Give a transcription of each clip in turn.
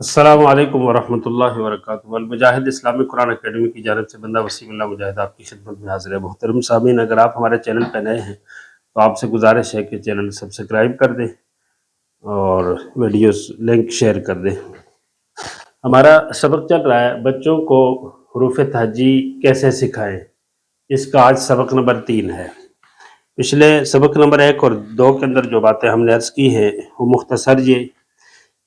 अस्सलामु अलैकुम वरहमतुल्लाहि वबरकातुहू। अल-मुजाहिद इस्लामिक कुरान अकेडमी की जानिब से बंदा वसीमुल्लाह मुजाहिद आपकी खिदमत में हाजिर है। मोहतरम सामीन, अगर आप हमारे चैनल पर नए हैं तो आपसे गुजारिश है कि चैनल सब्सक्राइब कर दें और वीडियोस लिंक शेयर कर दें। हमारा सबक चल रहा है बच्चों को हुरूफ तहज्जी कैसे सिखाएं। इसका आज सबक नंबर 3 है। पिछले सबक नंबर 1 और 2 के अंदर जो बातें हमने अर्ज़ की हैं वो मुख्तसर ये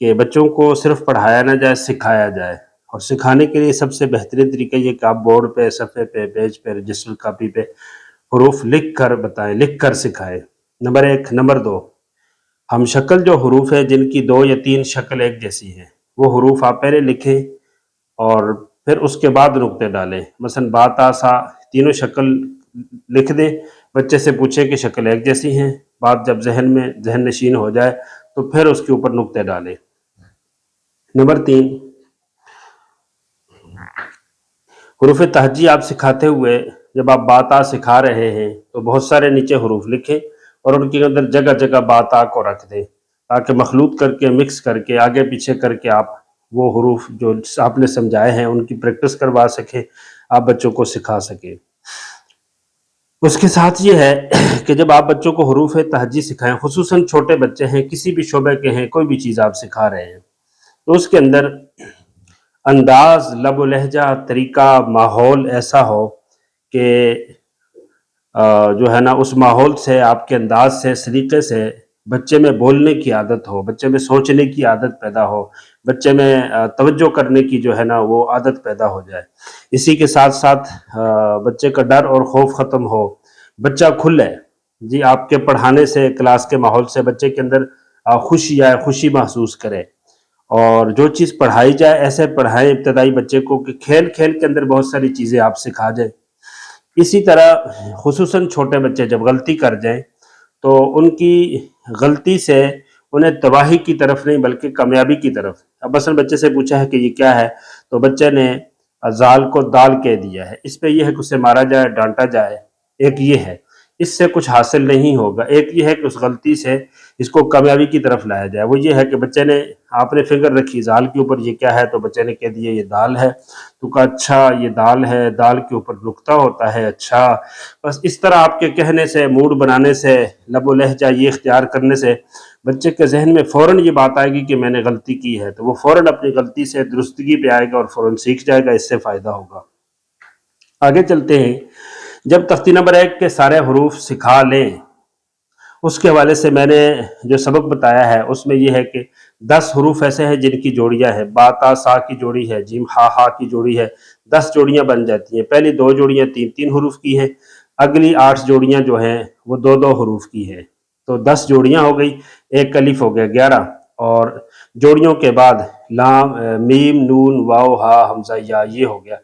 कि बच्चों को सिर्फ पढ़ाया ना जाए, सिखाया जाए। और सिखाने के लिए सबसे बेहतरीन तरीका ये कि आप बोर्ड पे, सफ़े पे, पेज पे, रजिस्टर कापी पे हरूफ लिख कर बताएं, लिख कर सिखाएं। नंबर 1। नंबर 2, हम शक्ल जो हरूफ है जिनकी 2 या 3 शक्ल एक जैसी है, वो हरूफ आप पहले लिखें और फिर उसके बाद नुक्ते डालें। मसलन बा ता सा तीनों शक्ल लिख दें, बच्चे से पूछें कि शक्ल एक जैसी हैं। बात जब जहन नशीन हो जाए तो फिर उसके ऊपर नुक्ते डालें। नंबर 3, हुरूफ तहज्जी आप सिखाते हुए जब आप बाता सिखा रहे हैं तो बहुत सारे नीचे हुरूफ लिखें और उनके अंदर जगह जगह बाता को रख दें, ताकि मखलूत करके, मिक्स करके, आगे पीछे करके आप वो हुरूफ जो आपने समझाए हैं उनकी प्रैक्टिस करवा सकें, आप बच्चों को सिखा सकें। उसके साथ ये है कि जब आप बच्चों को हुरूफ तहज्जी सिखाएं, खुसूसन छोटे बच्चे हैं, किसी भी शोबे के हैं, कोई भी चीज़ आप सिखा रहे हैं, तो उसके अंदर अंदाज, लब लहजा, तरीका, माहौल ऐसा हो कि जो है ना उस माहौल से, आपके अंदाज से, सलीके से बच्चे में बोलने की आदत हो, बच्चे में सोचने की आदत पैदा हो, बच्चे में तवज्जो करने की जो है ना वो आदत पैदा हो जाए। इसी के साथ साथ बच्चे का डर और खौफ ख़त्म हो, बच्चा खुले जी आपके पढ़ाने से, क्लास के माहौल से बच्चे के अंदर खुशी आए, खुशी महसूस करे। और जो चीज़ पढ़ाई जाए ऐसे पढ़ाएं इब्तदाई बच्चे को कि खेल खेल के अंदर बहुत सारी चीज़ें आप सिखा जाए। इसी तरह खुसूसन छोटे बच्चे जब गलती कर जाएं तो उनकी गलती से उन्हें तबाही की तरफ नहीं बल्कि कामयाबी की तरफ। अब मसलन बच्चे से पूछा है कि ये क्या है, तो बच्चे ने जाल को दाल कह दिया है। इस पे ये है कि उसे मारा जाए, डांटा जाए, एक ये है, इससे कुछ हासिल नहीं होगा। एक ये है कि उस गलती से इसको कामयाबी की तरफ लाया जाए। वो ये है कि बच्चे ने, आपने फिंगर रखी जाल के ऊपर, ये क्या है, तो बच्चे ने कह दिया ये दाल है। तो कहा अच्छा ये दाल है, दाल के ऊपर नुक्ता होता है, अच्छा। बस इस तरह आपके कहने से, मूड बनाने से, लब लहजा ये इख्तियार करने से बच्चे के जहन में फ़ौरन ये बात आएगी कि मैंने गलती की है, तो वो फ़ौरन अपनी गलती से दुरुस्तगी पे आएगा और फ़ौरन सीख जाएगा। इससे फ़ायदा होगा। आगे चलते हैं। जब तख्ती नंबर 1 के सारे हरूफ सिखा लें, उसके हवाले से मैंने जो सबक बताया है उसमें यह है कि 10 हरूफ ऐसे हैं जिनकी जोड़ियां हैं। बा ता सा की जोड़ी है, जीम हा हा की जोड़ी है, 10 जोड़ियां बन जाती हैं। पहली 2 जोड़ियां 3-3 हरूफ की हैं, अगली 8 जोड़ियां जो हैं वो 2-2 हरूफ की हैं। तो 10 जोड़ियां हो गई, एक अलिफ हो गया 11, और जोड़ियों के बाद लाम, मीम, नून, वाव, हा, हमजा, या, ये हो गया।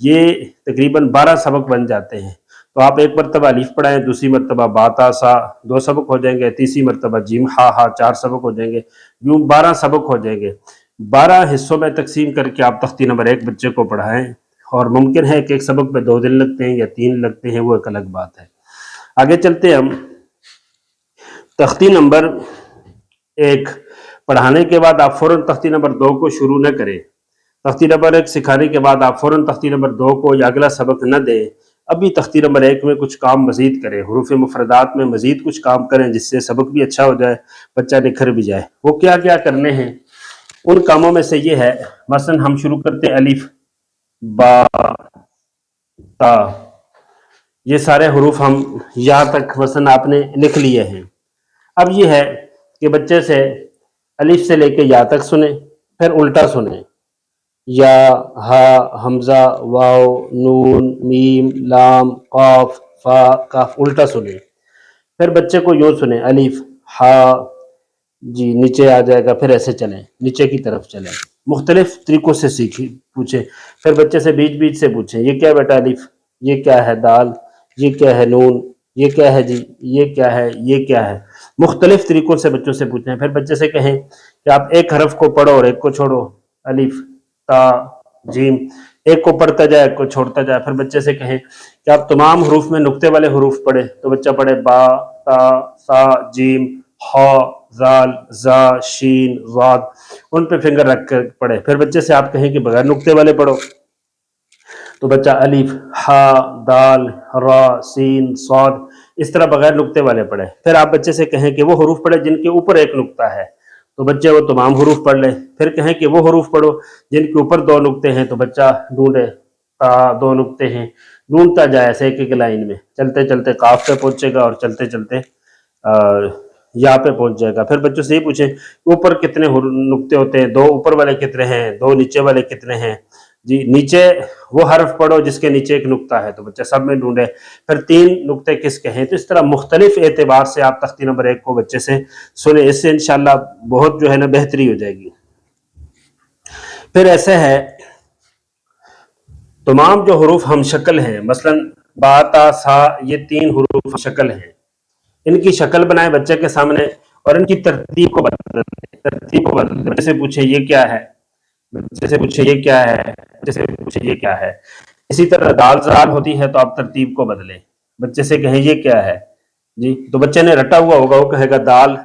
ये तकरीबन 12 सबक बन जाते हैं। तो आप एक मरतबा अलिफ पढ़ाएं, दूसरी मरतबा बा ता सा, 2 सबक हो जाएंगे, तीसरी मरतबा जीम हा हा, 4 सबक हो जाएंगे, यूं 12 सबक हो जाएंगे। 12 हिस्सों में तकसीम करके आप तख्ती नंबर 1 बच्चे को पढ़ाएं। और मुमकिन है कि एक सबक पे 2 दिन लगते हैं या 3 लगते हैं, वो एक अलग बात है। आगे चलते हैं हम। तख्ती नंबर 1 पढ़ाने के बाद आप फौरन तख्ती नंबर 2 को शुरू न करें। तख्ती नंबर 1 सिखाने के बाद आप फौरन तख्ती नंबर 2 को या अगला सबक न दें। अभी तख्ती नंबर 1 में कुछ काम मज़ीद करें, हुरूफ मुफरदात में मज़ीद कुछ काम करें जिससे सबक भी अच्छा हो जाए, बच्चा निखर भी जाए। वो क्या क्या करने हैं, उन कामों में से ये है, मसलन हम शुरू करते हैं अलिफ, बा, ता, ये सारे हुरूफ हम यहाँ तक मसलन आपने लिख लिए हैं। अब ये है कि बच्चे से अलिफ से लेके या तक सुने, फिर उल्टा सुने, या, हा, हमजा, वाव, नून, मीम, लाम, काफ, फा, काफ, उल्टा सुने। फिर बच्चे को यूँ सुने, अलिफ, हा, जी नीचे आ जाएगा, फिर ऐसे चलें, नीचे की तरफ चलें। मुख्तलिफ तरीक़ों से सीखी पूछें। फिर बच्चे से बीच बीच से पूछें, ये क्या बेटा अलिफ, ये क्या है दाल, ये क्या है नून, ये क्या है जी, ये क्या है, ये क्या है। मुख्तलिफ तरीक़ों से बच्चों से पूछें। फिर बच्चे से कहें कि आप एक हरफ को पढ़ो और एक को छोड़ो, अलिफ, ता, जीम, एक को पढ़ता जाए, एक को छोड़ता जाए। फिर बच्चे से कहें कि आप तमाम हरूफ में नुक्ते वाले हरूफ पढ़े, तो बच्चा पढ़े बा, ता, सा, जीम, हा, زال، زا، شین، ضاد، ان پہ فنگر رکھ کر پڑھے. پھر بچے سے آپ کہیں کہ بغیر نقطے والے پڑھو تو بچہ الف، ہا، دال، را، سین، صاد اس طرح بغیر نقطے والے پڑھے. پھر آپ بچے سے کہیں کہ وہ حروف پڑھے جن کے اوپر ایک نقطہ ہے تو بچے وہ تمام حروف پڑھ لے. پھر کہیں کہ وہ حروف پڑھو جن کے اوپر دو نقطے ہیں تو بچہ ڈھونڈے، تا دو نقطے ہیں، ڈھونڈتا جائے ایسے ایک ایک لائن میں، چلتے چلتے قاف پہ پہنچے گا اور چلتے چلتے یا پہ پہنچ جائے گا. پھر بچوں سے یہ پوچھیں اوپر کتنے نقطے ہوتے ہیں، دو اوپر والے کتنے ہیں، دو نیچے والے کتنے ہیں. جی نیچے وہ حرف پڑھو جس کے نیچے ایک نقطہ ہے تو بچہ سب میں ڈھونڈے. پھر تین نقطے کس کے ہیں. تو اس طرح مختلف اعتبار سے آپ تختی نمبر 1 کو بچے سے سنیں، اس سے انشاءاللہ بہت جو ہے نا بہتری ہو جائے گی. پھر ایسے ہے تمام جو حروف ہم شکل ہیں، مثلا با تا سا، یہ 3 حروف ہم شکل ہیں، ان کی شکل بنائیں بچے کے سامنے اور ان کی ترتیب کو بدلیں. بچے سے پوچھیں یہ کیا ہے، بچے سے پوچھیں یہ کیا ہے، بچے سے پوچھیں یہ کیا ہے. اسی طرح دال زال ہوتی ہے تو آپ ترتیب کو بدلیں. بچے سے کہیں یہ کیا ہے، جی تو بچے نے رٹا ہوا ہوگا، وہ کہے گا دال،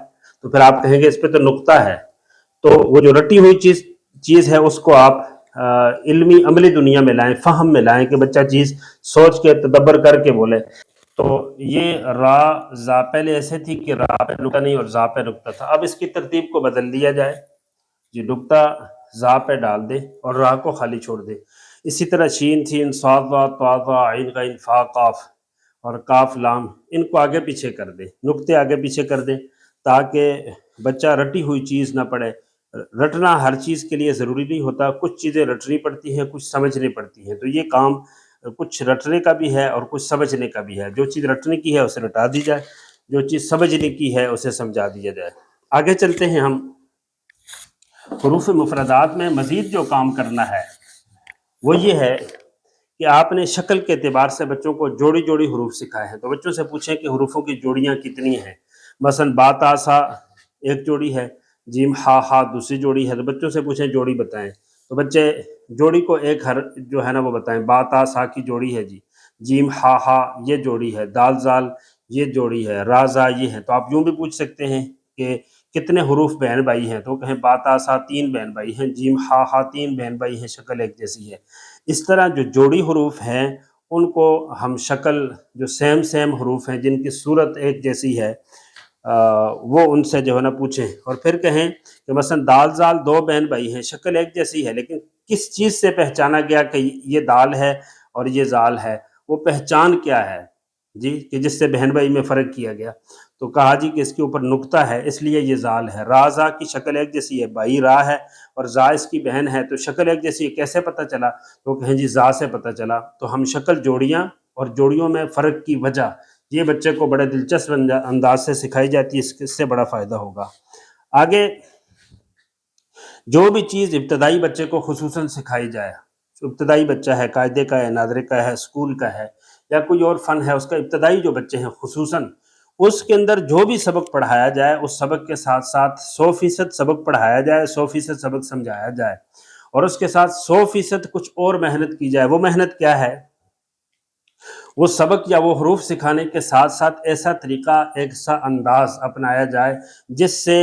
تو پھر آپ کہیں گے اس پہ تو نقطہ ہے. تو وہ جو رٹی ہوئی چیز ہے اس کو آپ علمی عملی دنیا میں لائیں، فہم میں لائیں کہ بچہ چیز سوچ کے تدبر کر کے بولے. تو یہ را زا پہلے ایسے تھی کہ را پہ نقطہ نہیں اور زا پہ نقطہ تھا، اب اس کی ترتیب کو بدل دیا جائے، جی نقطہ زا پہ ڈال دے اور را کو خالی چھوڑ دے. اسی طرح شین، تھین، صاد، ضاد، طا، ظا، عین، غین، فا، قاف اور کاف، لام ان کو آگے پیچھے کر دے، نقطے آگے پیچھے کر دے تاکہ بچہ رٹی ہوئی چیز نہ پڑھے. رٹنا ہر چیز کے لیے ضروری نہیں ہوتا، کچھ چیزیں رٹنی پڑتی ہیں، کچھ سمجھنی پڑتی ہیں. تو یہ کام کچھ رٹنے کا بھی ہے اور کچھ سمجھنے کا بھی ہے. جو چیز رٹنے کی ہے اسے رٹا دی جائے، جو چیز سمجھنے کی ہے اسے سمجھا دیا جائے. آگے چلتے ہیں. ہم حروف مفردات میں مزید جو کام کرنا ہے وہ یہ ہے کہ آپ نے شکل کے اعتبار سے بچوں کو جوڑی جوڑی حروف سکھائے ہیں. تو بچوں سے پوچھیں کہ حروفوں کی جوڑیاں کتنی ہیں. مثلا با تا سا ایک جوڑی ہے، جیم ہا ہا دوسری جوڑی ہے. تو بچوں سے پوچھیں جوڑی بتائیں، تو بچے جوڑی کو ایک جو ہے نا وہ بتائیں. با تا سا کی جوڑی ہے جی، جیم ہا ہا یہ جوڑی ہے، دال زال یہ جوڑی ہے، را زا یہ ہے. تو آپ یوں بھی پوچھ سکتے ہیں کہ کتنے حروف بہن بھائی ہیں، تو کہیں با تا سا 3 بہن بھائی ہیں، جیم ہا ہا 3 بہن بھائی ہیں، شکل ایک جیسی ہے. اس طرح جو جوڑی حروف ہیں ان کو ہم شکل، جو سیم حروف ہیں جن کی صورت ایک جیسی ہے وہ ان سے جو ہے نا پوچھیں. اور پھر کہیں کہ مثلا دال زال 2 بہن بھائی ہیں، شکل ایک جیسی ہے، لیکن کس چیز سے پہچانا گیا کہ یہ دال ہے اور یہ زال ہے، وہ پہچان کیا ہے جی کہ جس سے بہن بھائی میں فرق کیا گیا. تو کہا جی کہ اس کے اوپر نقطہ ہے اس لیے یہ زال ہے. را زا کی شکل ایک جیسی ہے، بھائی را ہے اور زا اس کی بہن ہے، تو شکل ایک جیسی ہے، کیسے پتہ چلا؟ تو کہیں جی زا سے پتہ چلا. تو ہم شکل جوڑیاں اور جوڑیوں میں فرق کی وجہ یہ بچے کو بڑے دلچسپ انداز سے سکھائی جاتی ہے، اس سے بڑا فائدہ ہوگا. آگے جو بھی چیز ابتدائی بچے کو خصوصاً سکھائی جائے، ابتدائی بچہ ہے، قاعدے کا ہے، ناظرے کا ہے، اسکول کا ہے یا کوئی اور فن ہے، اس کا ابتدائی جو بچے ہیں خصوصاً اس کے اندر جو بھی سبق پڑھایا جائے اس سبق کے ساتھ ساتھ 100% سبق پڑھایا جائے، 100% سبق سمجھایا جائے اور اس کے ساتھ 100% کچھ اور محنت کی جائے. وہ محنت کیا ہے؟ وہ سبق یا وہ حروف سکھانے کے ساتھ ساتھ ایسا طریقہ، ایسا انداز اپنایا جائے جس سے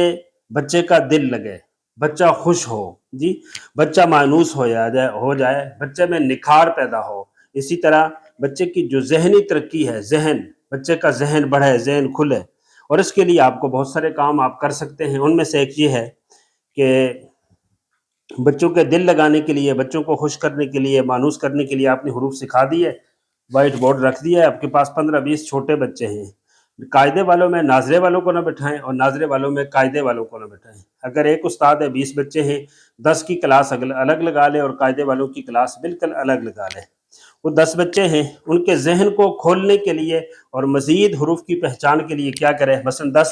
بچے کا دل لگے، بچہ خوش ہو، جی بچہ مانوس ہو جائے، بچے میں نکھار پیدا ہو. اسی طرح بچے کی جو ذہنی ترقی ہے، بچے کا ذہن بڑھے، ذہن کھلے. اور اس کے لیے آپ کو بہت سارے کام آپ کر سکتے ہیں. ان میں سے ایک یہ ہے کہ بچوں کے دل لگانے کے لیے، بچوں کو خوش کرنے کے لیے، مانوس کرنے کے لیے آپ نے حروف سکھا دیے، وائٹ بورڈ رکھ دیا ہے، آپ کے پاس 15-20 چھوٹے بچے ہیں. قاعدے والوں میں ناظرے والوں کو نہ بٹھائیں اور ناظرے والوں میں قاعدے والوں کو نہ بٹھائیں. اگر ایک استاد ہے، 20 بچے ہیں، 10 کی کلاس الگ لگا لے اور قاعدے والوں کی کلاس بالکل الگ لگا لے. وہ 10 بچے ہیں، ان کے ذہن کو کھولنے کے لیے اور مزید حروف کی پہچان کے لیے کیا کرے؟ مثلا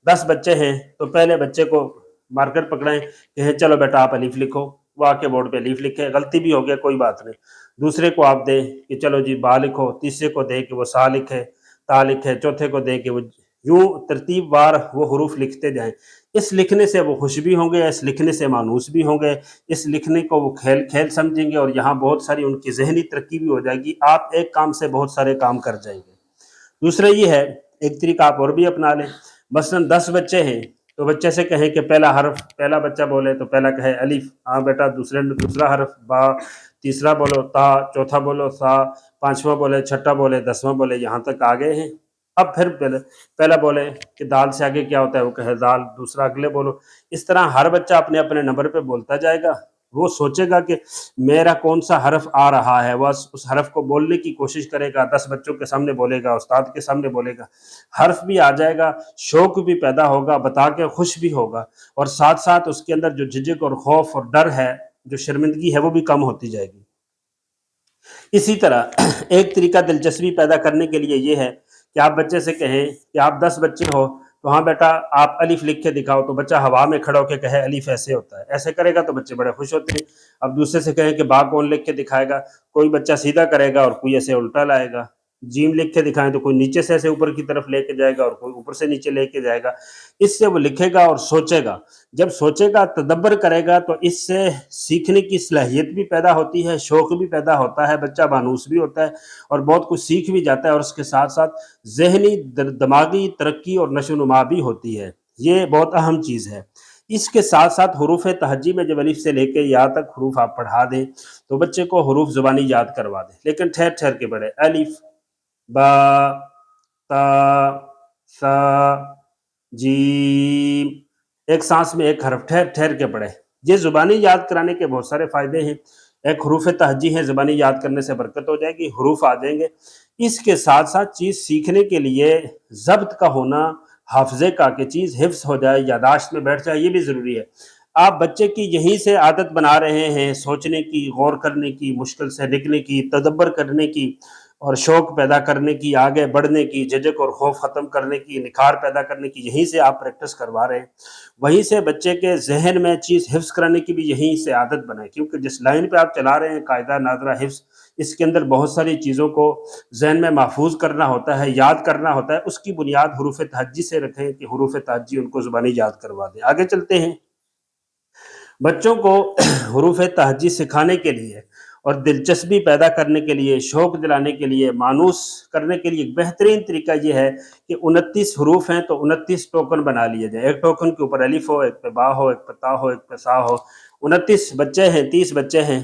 10 بچے ہیں تو پہلے بچے کو مارکر پکڑائیں کہ چلو بیٹا آپ الف لکھو، وہ آ کے بورڈ پہ الف لکھے، غلطی بھی ہو گیا کوئی بات نہیں. دوسرے کو آپ دیں کہ چلو جی با لکھو، تیسرے کو دیں کہ وہ سا لکھے، تا لکھے، چوتھے کو دیں کہ وہ، یوں ترتیب وار وہ حروف لکھتے جائیں. اس لکھنے سے وہ خوش بھی ہوں گے، اس لکھنے سے مانوس بھی ہوں گے، اس لکھنے کو وہ کھیل سمجھیں گے اور یہاں بہت ساری ان کی ذہنی ترقی بھی ہو جائے گی. آپ ایک کام سے بہت سارے کام کر جائیں گے. دوسرا یہ ہے، ایک طریقہ آپ اور بھی اپنا لیں. مثلا 10 بچے ہیں تو بچے سے کہیں کہ پہلا حرف، پہلا بچہ بولے تو پہلا کہے الف، ہاں بیٹا دوسرا حرف با، تیسرا بولو تا، چوتھا بولو سا، پانچواں بولے، چھٹا بولے، 10واں بولے، یہاں تک آگے ہیں۔ اب پھر پہلا بولے کہ دال سے آگے کیا ہوتا ہے، وہ کہے دال، دوسرا اگلے بولو۔ اس طرح ہر بچہ اپنے اپنے نمبر پہ بولتا جائے گا، وہ سوچے گا کہ میرا کون سا حرف آ رہا ہے، وہ اس حرف کو بولنے کی کوشش کرے گا، 10 بچوں کے سامنے بولے گا، استاد کے سامنے بولے گا، حرف بھی آ جائے گا، شوق بھی پیدا ہوگا، بتا کے خوش بھی ہوگا، اور ساتھ ساتھ اس کے اندر جو جھجک اور خوف اور ڈر ہے، جو شرمندگی ہے، وہ بھی کم ہوتی جائے گی۔ اسی طرح ایک طریقہ دلچسپی پیدا کرنے کے لیے یہ ہے کہ آپ بچے سے کہیں کہ آپ 10 بچے ہو تو ہاں بیٹا آپ الف لکھ کے دکھاؤ، تو بچہ ہوا میں کھڑا ہو کے کہے الف ایسے ہوتا ہے، ایسے کرے گا تو بچے بڑے خوش ہوتے ہیں۔ اب دوسرے سے کہیں کہ با کون لکھ کے دکھائے گا، کوئی بچہ سیدھا کرے گا اور کوئی ایسے الٹا لائے گا۔ جیم لکھ کے دکھائیں تو کوئی نیچے سے ایسے اوپر کی طرف لے کے جائے گا اور کوئی اوپر سے نیچے لے کے جائے گا۔ اس سے وہ لکھے گا اور سوچے گا، جب سوچے گا، تدبر کرے گا، تو اس سے سیکھنے کی صلاحیت بھی پیدا ہوتی ہے، شوق بھی پیدا ہوتا ہے، بچہ مانوس بھی ہوتا ہے اور بہت کچھ سیکھ بھی جاتا ہے، اور اس کے ساتھ ساتھ ذہنی دماغی ترقی اور نشو و نما بھی ہوتی ہے۔ یہ بہت اہم چیز ہے۔ اس کے ساتھ ساتھ حروف تہجی میں جب الف سے لے کے یا تک حروف آپ پڑھا دیں تو بچے کو حروف زبانی یاد کروا دیں، لیکن ٹھہر ٹھہر کے پڑھے، الف، با، تا، سا، جیم، ایک سانس میں ایک حرف ٹھہر ٹھہر کے پڑھے۔ یہ زبانی یاد کرانے کے بہت سارے فائدے ہیں۔ ایک حروف تہجی ہے، زبانی یاد کرنے سے برکت ہو جائے گی، حروف آ جائیں گے۔ اس کے ساتھ ساتھ چیز سیکھنے کے لیے ضبط کا ہونا، حافظے کا، کہ چیز حفظ ہو جائے، یاداشت میں بیٹھ جائے، یہ بھی ضروری ہے۔ آپ بچے کی یہیں سے عادت بنا رہے ہیں سوچنے کی، غور کرنے کی، مشکل سے نکلنے کی، تدبر کرنے کی اور شوق پیدا کرنے کی، آگے بڑھنے کی، جھجک اور خوف ختم کرنے کی، نکھار پیدا کرنے کی، یہیں سے آپ پریکٹس کروا رہے ہیں۔ وہیں سے بچے کے ذہن میں چیز حفظ کرانے کی بھی یہیں سے عادت بنائے، کیونکہ جس لائن پہ آپ چلا رہے ہیں قاعدہ نادرہ حفظ، اس کے اندر بہت ساری چیزوں کو ذہن میں محفوظ کرنا ہوتا ہے، یاد کرنا ہوتا ہے۔ اس کی بنیاد حروف تہجی سے رکھیں کہ حروف تہجی ان کو زبانی یاد کروا دیں۔ آگے چلتے ہیں۔ بچوں کو حروف تہجی سکھانے کے لیے اور دلچسپی پیدا کرنے کے لیے، شوق دلانے کے لیے، مانوس کرنے کے لیے ایک بہترین طریقہ یہ ہے کہ 29 حروف ہیں تو 29 ٹوکن بنا لیے جائیں۔ ایک ٹوکن کے اوپر الف ہو، ایک پہ با ہو، ایک پہ تا ہو، ایک پہ سا ہو۔ 29 بچے ہیں، 30 بچے ہیں،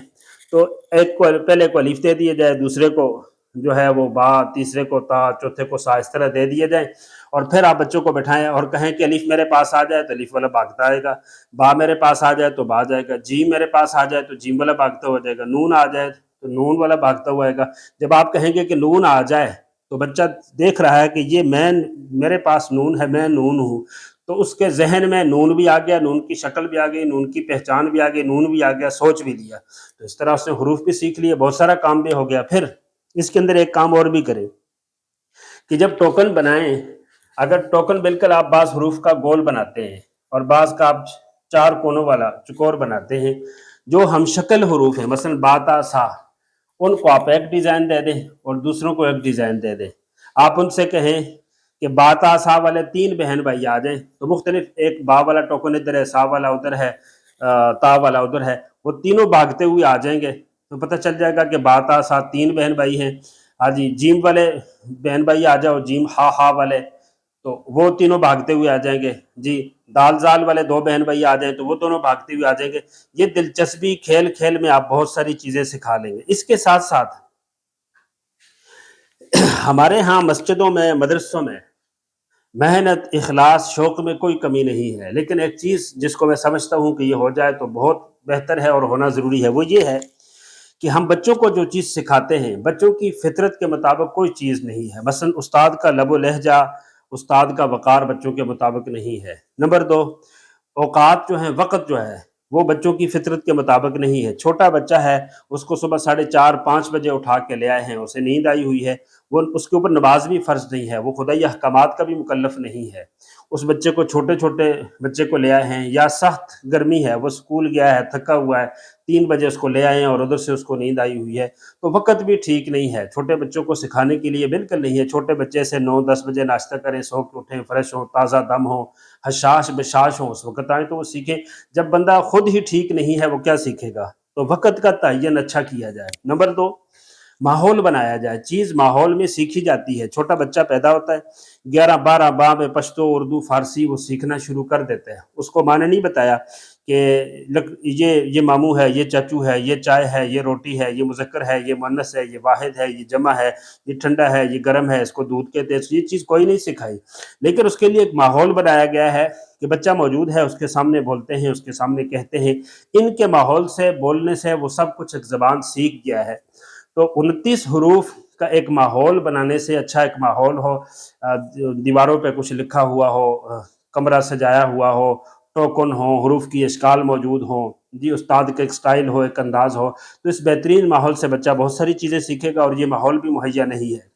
تو ایک کو پہلے کو الف دے دیے جائے، دوسرے کو جو ہے وہ با، تیسرے کو تا، چوتھے کو سا، اس طرح دے دیے جائیں، اور پھر آپ بچوں کو بٹھائیں اور کہیں کہ الف میرے پاس آ جائے تو الف والا بھاگتا آئے گا، با میرے پاس آ جائے تو با جائے گا، جیم میرے پاس آ جائے تو جیم والا بھاگتا ہوا جائے گا، نون آ جائے تو نون والا بھاگتا ہوا آئے گا۔ جب آپ کہیں گے کہ نون آ جائے تو بچہ دیکھ رہا ہے کہ یہ میرے پاس نون ہے، میں نون ہوں، تو اس کے ذہن میں نون بھی آ گیا، نون کی شکل بھی آ گئی، نون کی پہچان بھی آ گئی، نون بھی آ گیا، سوچ بھی لیا، تو اس طرح اس نے حروف بھی سیکھ لیے، بہت سارا کام بھی ہو گیا۔ پھر اس کے اندر ایک کام اور بھی کریں کہ جب ٹوکن بنائیں، اگر ٹوکن بالکل آپ بعض حروف کا گول بناتے ہیں اور بعض کا آپ 4 کونوں والا چکور بناتے ہیں، جو ہم شکل حروف ہیں، مثلا با تا سا، ان کو آپ ایک ڈیزائن دے دیں اور دوسروں کو ایک ڈیزائن دے دیں۔ آپ ان سے کہیں کہ با تا سا والے 3 بہن بھائی آ جائیں، تو مختلف، ایک با والا ٹوکن ادھر ہے، سا والا ادھر ہے، تا والا ادھر ہے، وہ تینوں بھاگتے ہوئے آ جائیں گے، تو پتہ چل جائے گا کہ با تا سا 3 بہن بھائی ہیں۔ ہاں جی، جیم والے بہن بھائی آ جاؤ، جیم ہا ہا والے، تو وہ تینوں بھاگتے ہوئے آ جائیں گے۔ جی، دال زال والے 2 بہن بھائی آ جائیں تو وہ دونوں بھاگتے ہوئے آ جائیں گے۔ یہ دلچسپی، کھیل کھیل میں آپ بہت ساری چیزیں سکھا لیں گے۔ اس کے ساتھ ساتھ ہمارے ہاں مسجدوں میں، مدرسوں میں محنت، اخلاص، شوق میں کوئی کمی نہیں ہے، لیکن ایک چیز جس کو میں سمجھتا ہوں کہ یہ ہو جائے تو بہت بہتر ہے اور ہونا ضروری ہے، وہ یہ ہے کہ ہم بچوں کو جو چیز سکھاتے ہیں، بچوں کی فطرت کے مطابق کوئی چیز نہیں ہے۔ مثلا استاد کا لب و لہجہ، استاد کا وقار بچوں کے مطابق نہیں ہے۔ نمبر 2، اوقات جو ہیں، وقت جو ہے، وہ بچوں کی فطرت کے مطابق نہیں ہے۔ چھوٹا بچہ ہے، اس کو صبح 4:30 5 بجے اٹھا کے لے آئے ہیں، اسے نیند آئی ہوئی ہے، وہ اس کے اوپر نماز بھی فرض نہیں ہے، وہ خدائی احکامات کا بھی مکلف نہیں ہے۔ اس بچے کو، چھوٹے بچے کو لے آئے ہیں، یا سخت گرمی ہے، وہ اسکول گیا ہے، تھکا ہوا ہے، 3 بجے اس کو لے آئے ہیں اور ادھر سے اس کو نیند آئی ہوئی ہے، تو وقت بھی ٹھیک نہیں ہے، چھوٹے بچوں کو سکھانے کے لیے بالکل نہیں ہے۔ چھوٹے بچے سے 9-10 بجے ناشتہ کریں، سو کے اٹھیں، فریش ہوں، تازہ دم ہوں، حشاش بشاش ہوں، اس وقت آئیں تو وہ سیکھیں۔ جب بندہ خود ہی ٹھیک نہیں ہے وہ کیا سیکھے گا؟ تو وقت کا تعین اچھا کیا جائے۔ نمبر 2، माहौल बनाया जाए, चीज़ माहौल में सीखी जाती है। छोटा बच्चा पैदा होता है, 11-12 माह में पश्तो, उर्दू, फ़ारसी वो सीखना शुरू कर देते हैं। उसको माँ ने नहीं बताया कि लक ये मामू है, ये चाचू है, ये चाय है, ये रोटी है, ये मुज़क्कर है, ये मुअन्नस है, ये वाहिद है, ये जमा है, ये ठंडा है, ये गरम है, इसको दूध कहते हैं। ये चीज़ कोई नहीं सिखाई, लेकिन उसके लिए एक माहौल बनाया गया है कि बच्चा मौजूद है, उसके सामने बोलते हैं, उसके सामने कहते हैं। इनके माहौल से, बोलने से वो सब कुछ एक ज़बान सीख गया है। तो 29 हरूफ का एक माहौल बनाने से अच्छा एक माहौल हो, दीवारों पे कुछ लिखा हुआ हो, कमरा सजाया हुआ हो, टोकन हो, हरूफ की अश्काल मौजूद हो, जी उस्ताद का एक स्टाइल हो, एक अंदाज हो, तो इस बेहतरीन माहौल से बच्चा बहुत सारी चीज़ें सीखेगा और ये माहौल भी मुहैया नहीं है।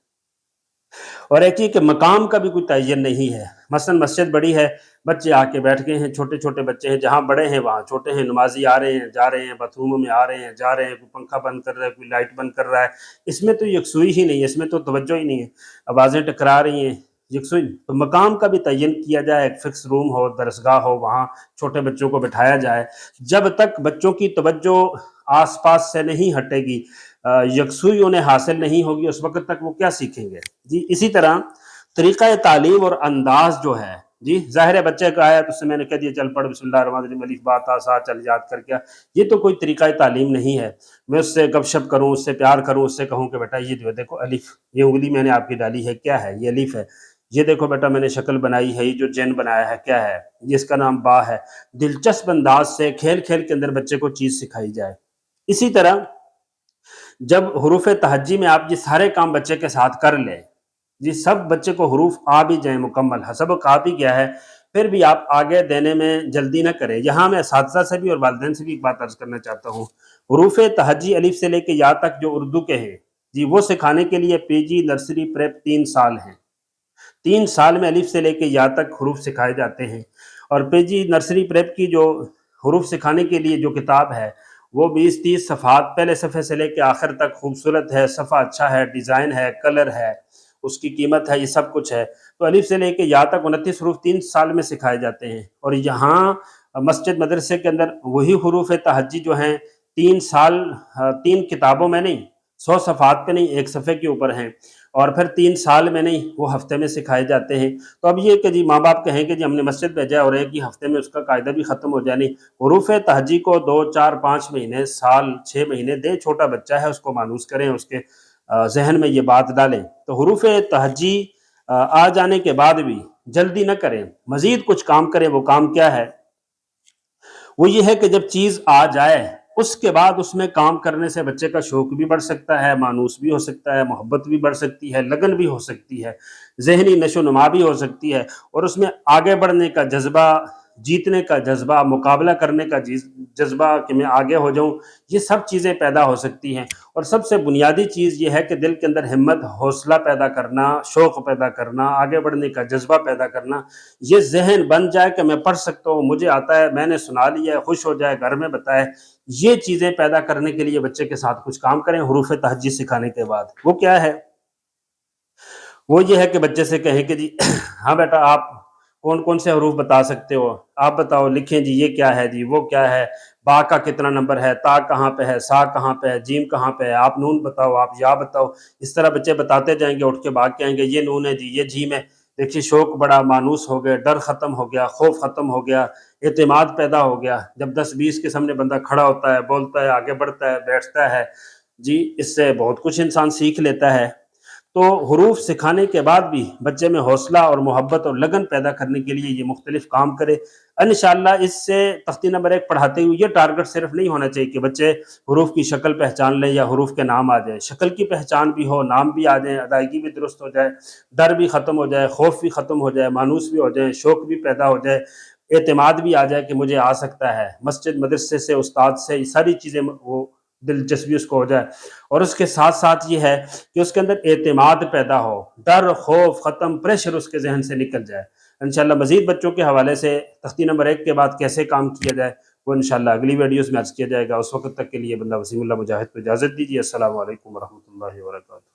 और एक ही कि मकाम का भी कोई तयन नहीं है। मसलन मस्जिद बड़ी है, बच्चे आके बैठ गए हैं, छोटे छोटे बच्चे हैं, जहाँ बड़े हैं वहाँ छोटे हैं, नमाजी आ रहे हैं, जा रहे हैं, बाथरूम में आ रहे हैं, जा रहे हैं, कोई पंखा बंद कर रहा है, कोई लाइट बंद कर रहा है। इसमें तो यकसुई ही नहीं है, इसमें तो तवज्जो ही नहीं है, आवाज़ें टकरा रही हैं, यकसुई। तो मकाम का भी तयन किया जाए, एक फ़िक्स रूम हो, दरसगाह हो, वहाँ छोटे बच्चों को बिठाया जाए। जब तक बच्चों की तवज्जो आस पास से नहीं हटेगी, यकसुई उन्हें हासिल नहीं होगी, उस वक़्त तक वो क्या सीखेंगे? जी, इसी तरह तरीक़ा तालीम और अंदाज़ जो है, जी, ज़ाहिर है बच्चे का आया तो उससे मैंने कह दिया चल पढ़ बिस्मिल्लाहिर्रहमानिर्रहीम अलिफ बा ता सा चल याद कर क्या, ये तो कोई तरीक़ा तालीम नहीं है। मैं उससे गपशप करूँ, उससे प्यार करूँ, उससे कहूँ कि बेटा ये जो है देखो अलिफ, ये उँगली मैंने आपकी डाली है, क्या है? ये अलिफ है। ये देखो बेटा मैंने शक्ल बनाई है, ये जो जैन बनाया है क्या है? ये इसका नाम बा है। दिलचस्प अंदाज़ से खेल-खेल के अंदर बच्चे को चीज़ सिखाई जाए। इसी तरह जब हुरूफ़ तहज्जी में आप ये सारे काम बच्चे के साथ कर लें, जी सब बच्चे को हुरूफ आ भी जाएँ मुकम्मल, सबक आ भी गया है, फिर भी आप आगे देने में जल्दी ना करें। यहाँ मैं असातिज़ा से भी और वालिदैन से भी एक बात अर्ज़ करना चाहता हूँ। हुरूफ़ तहज्जी अलिफ से लेके या तक जो उर्दू के हैं, जी वो सिखाने के लिए पीजी, नर्सरी, प्रेप 3 साल हैं। 3 साल में अलिफ से लेके या तक हुरूफ सिखाए जाते हैं और पीजी, नर्सरी, प्रेप की जो हुरूफ सिखाने के लिए जो किताब है, वो 20-30 सफ़हात, पहले सफ़े से लेके आखिर तक खूबसूरत है, सफ़ा अच्छा है, डिज़ाइन है, कलर है, उसकी कीमत है, ये सब कुछ है। तो अलिफ से लेके या तक 29 हरूफ 3 साल में सिखाए जाते हैं और यहाँ मस्जिद मदरसे के अंदर वही हुरूफ़ तहज्जी जो हैं 3 साल 3 किताबों में नहीं, 100 सफ़हात पे नहीं, 1 सफ़े के ऊपर हैं और फिर 3 साल में नहीं, वो हफ़्ते में सिखाए जाते हैं। तो अब ये कि जी माँ-बाप कहें कि जी हमने मस्जिद भेजा है और एक ही हफ़्ते में उसका कायदा भी ख़त्म हो जाए, नहीं। हुरूफ़ तहज्जी को 2, 4, 5 महीने, साल, 6 महीने दें, छोटा बच्चा है उसको मानूस करें, उसके ज़हन में ये बात डालें। तो हुरूफ़ तहज्जी आ जाने के बाद भी जल्दी न करें, मज़ीद कुछ काम करें। वो काम क्या है? वो ये है कि जब चीज़ आ जाए, उसके बाद उसमें काम करने से बच्चे का शौक भी बढ़ सकता है, मानूस भी हो सकता है, मोहब्बत भी बढ़ सकती है, लगन भी हो सकती है, ज़हनी नशो-नुमा भी हो सकती है और उसमें आगे बढ़ने का जज़्बा, जीतने का जज़्बा, मुकाबला करने का जज़्बा कि मैं आगे हो जाऊँ, ये सब चीज़ें पैदा हो सकती हैं। और सबसे बुनियादी चीज़ ये है कि दिल के अंदर हिम्मत, हौसला पैदा करना, शौक़ पैदा करना, आगे बढ़ने का जज़्बा पैदा करना। ये ज़हन बन जाए कि मैं पढ़ सकता हूँ, मुझे आता है, मैंने सुना लिया है, खुश हो जाए, घर में बताए। ये चीज़ें पैदा करने के लिए बच्चे के साथ कुछ काम करें हुरूफ़ तहज्जी सिखाने के बाद। वो क्या है? वो ये है कि बच्चे से कहें कि जी हाँ बेटा आप कौन-कौन से हरूफ बता सकते हो? आप बताओ, लिखें जी, ये क्या है जी, वो क्या है? बा का कितना नंबर है? ता कहाँ पे है? सा कहाँ पे है? जीम कहाँ पे है? आप नून बताओ, आप या बताओ। इस तरह बच्चे बताते जाएँगे, उठ के भाग के आएँगे, ये नून है जी, ये जीम है। देखिए शौक बढ़ा, मानूस हो गए, डर ख़त्म हो गया, खौफ ख़त्म हो गया, एतमाद पैदा हो गया। जब 10-20 के सामने बंदा खड़ा होता है, बोलता है, आगे बढ़ता है, बैठता है, जी इससे बहुत कुछ इंसान सीख लेता है। तो हुरूफ सिखाने के बाद भी बच्चे में हौसला और मोहब्बत और लगन पैदा करने के लिए ये मुख्तलिफ काम करे। इंशाअल्लाह इससे तख्ती नंबर 1 पढ़ाते हुए ये टारगेट सिर्फ नहीं होना चाहिए कि बच्चे हुरूफ की शक्ल पहचान लें या हुरूफ के नाम आ जाए। शक्ल की पहचान भी हो, नाम भी आ जाए, अदायगी भी दुरुस्त हो जाए, डर भी ख़त्म हो जाए, खौफ भी ख़त्म हो जाए, मानूस भी हो जाए, शौक भी पैदा हो जाए, एतमाद भी आ जाए कि मुझे आ सकता है। मस्जिद मदरसे से, उस्ताद से, ये सारी चीज़ें वो दिलचस्पी उसको हो जाए और उसके साथ-साथ ये है कि उसके अंदर एतमाद पैदा हो, डर, खौफ ख़त्म, प्रेशर उसके ज़हन से निकल जाए। इंशाअल्लाह मज़ीद बच्चों के हवाले से तख्ती नंबर 1 के बाद कैसे काम किया जाए, वो इंशाअल्लाह अगली वीडियोज़ में अर्ज़ किया जाएगा। उस वक़्त तक के लिए बंदा वसीमुल्लाह मुजाहिद को इजाज़त दीजिए। अस्सलामु अलैकुम व रहमतुल्लाहि व बरकातहू।